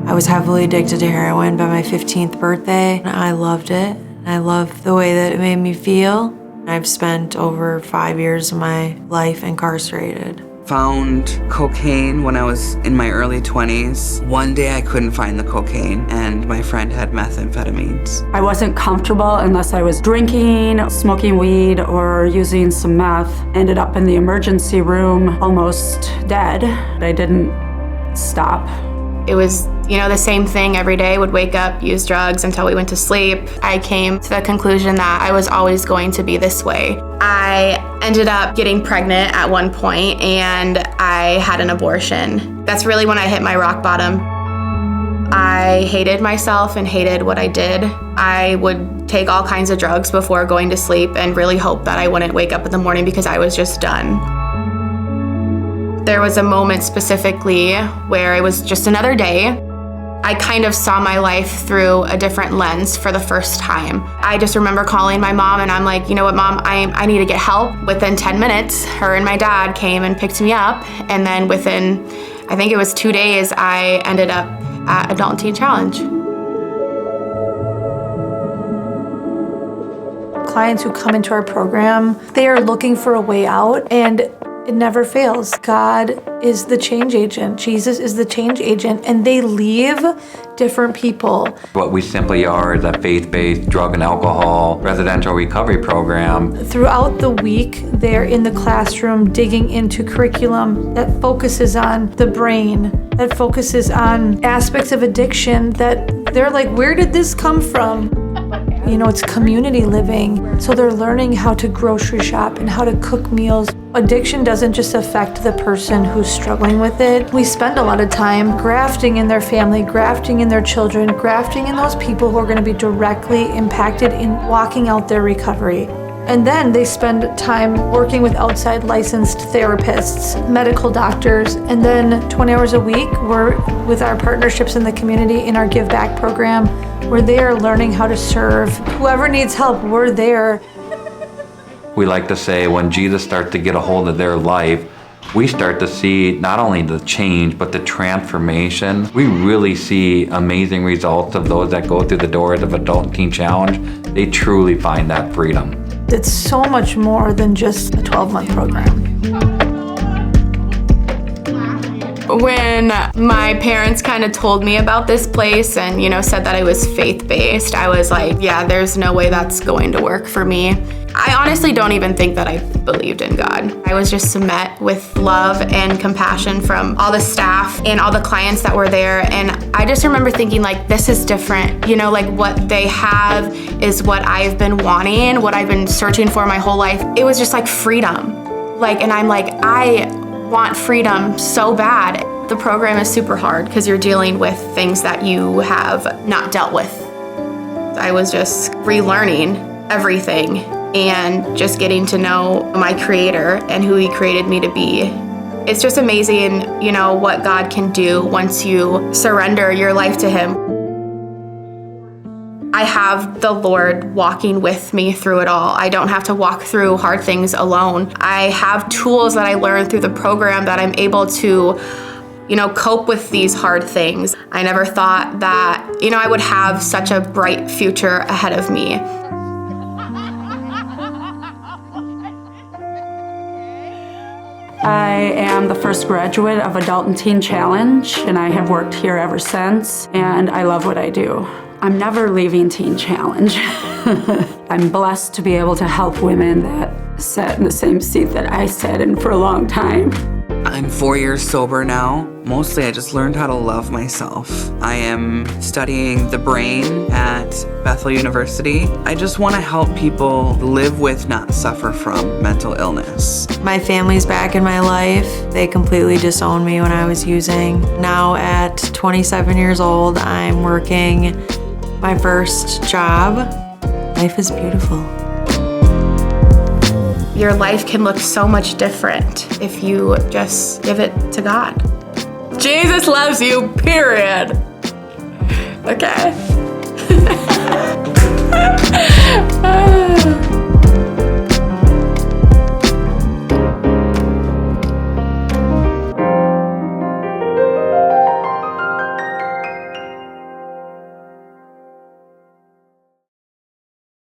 I was heavily addicted to heroin by my 15th birthday. I loved it. I loved the way that it made me feel. I've spent over 5 years of my life incarcerated. Found cocaine when I was in my early 20s. One day I couldn't find the cocaine and my friend had methamphetamines. I wasn't comfortable unless I was drinking, smoking weed, or using some meth. Ended up in the emergency room, almost dead. I didn't stop. It was, the same thing every day. Would wake up, use drugs until we went to sleep. I came to the conclusion that I was always going to be this way. I ended up getting pregnant at one point and I had an abortion. That's really when I hit my rock bottom. I hated myself and hated what I did. I would take all kinds of drugs before going to sleep and really hope that I wouldn't wake up in the morning because I was just done. There was a moment specifically where it was just another day. I kind of saw my life through a different lens for the first time. I just remember calling my mom and I'm like, you know what, Mom, I need to get help. Within 10 minutes, her and my dad came and picked me up. And then within, I think it was 2 days, I ended up at Adult and Teen Challenge. Clients who come into our program, they are looking for a way out, and it never fails. God is the change agent. Jesus is the change agent, and they leave different people. What we simply are is a faith-based drug and alcohol residential recovery program. Throughout the week, they're in the classroom digging into curriculum that focuses on the brain, that focuses on aspects of addiction that they're like, where did this come from? It's community living. So they're learning how to grocery shop and how to cook meals. Addiction doesn't just affect the person who's struggling with it. We spend a lot of time grafting in their family, grafting in their children, grafting in those people who are going to be directly impacted in walking out their recovery. And then they spend time working with outside licensed therapists, medical doctors, and then 20 hours a week, we're with our partnerships in the community in our Give Back program, where they are learning how to serve. Whoever needs help, we're there. We like to say when Jesus starts to get a hold of their life, we start to see not only the change, but the transformation. We really see amazing results of those that go through the doors of Adult and Teen Challenge. They truly find that freedom. It's so much more than just a 12-month program. When my parents kind of told me about this place and, said that I was faith-based, I was like, yeah, there's no way that's going to work for me. I honestly don't even think that I believed in God. I was just met with love and compassion from all the staff and all the clients that were there. And I just remember thinking, like, this is different. What they have is what I've been wanting, what I've been searching for my whole life. It was just like freedom. And I'm like, I want freedom so bad. The program is super hard because you're dealing with things that you have not dealt with. I was just relearning everything and just getting to know my Creator and who He created me to be. It's just amazing, what God can do once you surrender your life to Him. I have the Lord walking with me through it all. I don't have to walk through hard things alone. I have tools that I learned through the program that I'm able to, cope with these hard things. I never thought that, I would have such a bright future ahead of me. I am the first graduate of Adult and Teen Challenge, and I have worked here ever since, and I love what I do. I'm never leaving Teen Challenge. I'm blessed to be able to help women that sat in the same seat that I sat in for a long time. I'm 4 years sober now. Mostly I just learned how to love myself. I am studying the brain at Bethany University. I just want to help people live with, not suffer from mental illness. My family's back in my life. They completely disowned me when I was using. Now at 27 years old, I'm working my first job. Life is beautiful. Your life can look so much different if you just give it to God. Jesus loves you, period. Okay.